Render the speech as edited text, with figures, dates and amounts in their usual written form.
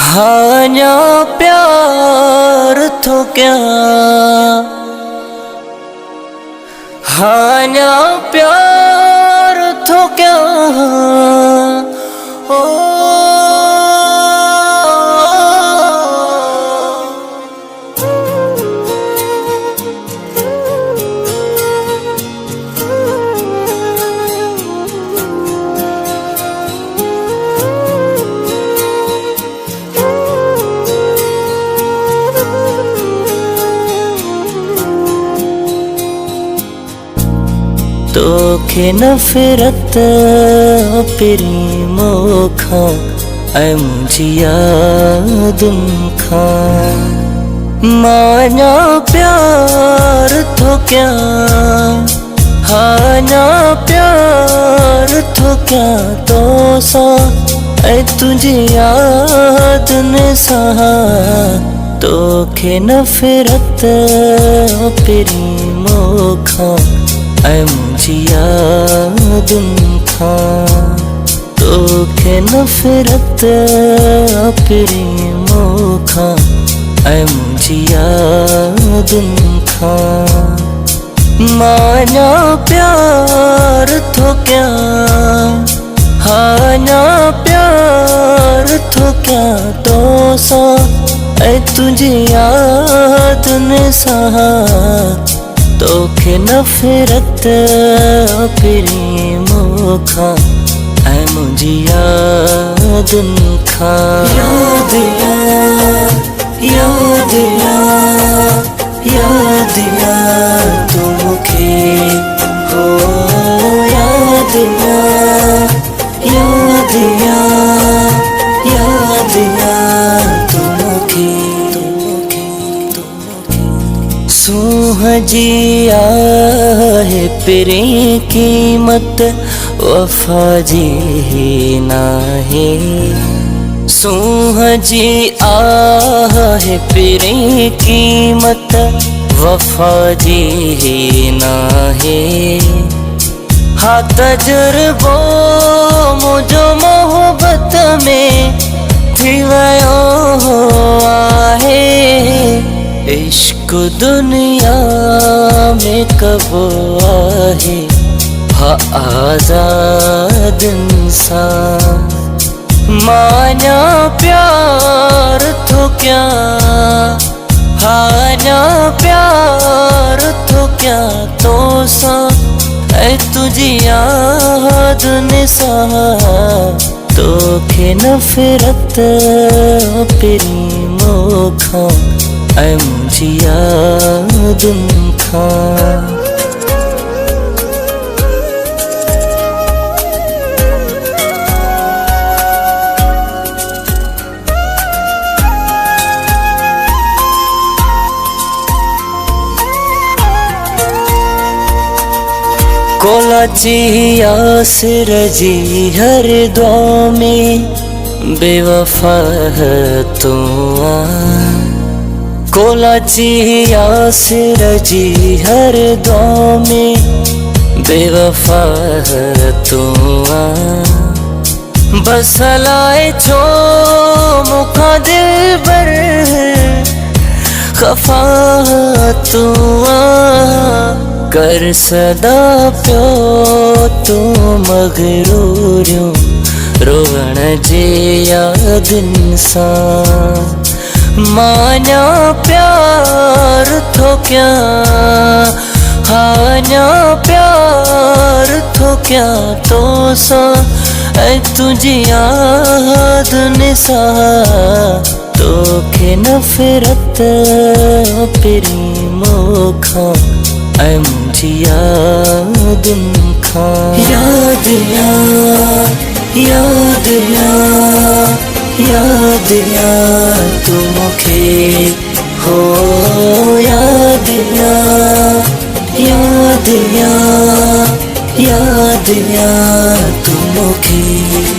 हान्या प्यार तो क्या, हान्या प्यार तो क्या। ओ तोखे नफरत पिरी मोखा ऐ मुझी यादुन खा। मान्या प्यार तो क्या, हान्या प्यार तो क्या। तो सा ऐ तुझे याद ने सहा, तोखे नफरत पिरी मोखा ऐ मुझी यादुन खा। तोखे नफरत पिरी मोखा ऐ मुझी यादुन खा। मान्या प्यार तो क्या, हान्या प्यार तो क्या। तो सा ऐ तुझे याद ने सहा, तोखे नफरत पिरी मोखा ऐ मुझी यादुन खा। याद या, याद या, याद या तू मुखे हो। याद या, याद या, याद या तू मुखे। सूह जिया है पिरे कीमत वफा जी ना है। सूह जी है पिरे कीमत वफा जी ना है। हाँ तजुर्बो मुझो मोहब्बत में थी वयो आहे। इश्क दुनिया में कब आहे, हा आजाद इंसान। मान्या प्यार तो क्या, हान्या प्यार तो क्या। तो सा ऐ तुझी याद ने सहा, तोखे नफरत पिरी मोखा ऐ मुझी यादुन खा। कोलाची यासिर जी हर दुआ में बेवफा तू आ। कोलाची यासिर जी हर दुआ में बेवफा तू आ। बस लाए छो मुखा दिल बर खफा तू आ। कर सदा प्यो तू मगरूरियूं रोवण जे यादिन सां। मान्या प्यार तो क्या, हान्या प्यार तो क्या। तो सा ऐ तुझी याद ने सहा, तोखे नफरत पिरी मोखा ऐ मुझी यादुन खा। याद या, याद या, याद या तू मुखे हो। याद या, याद या, याद या तू मुखे।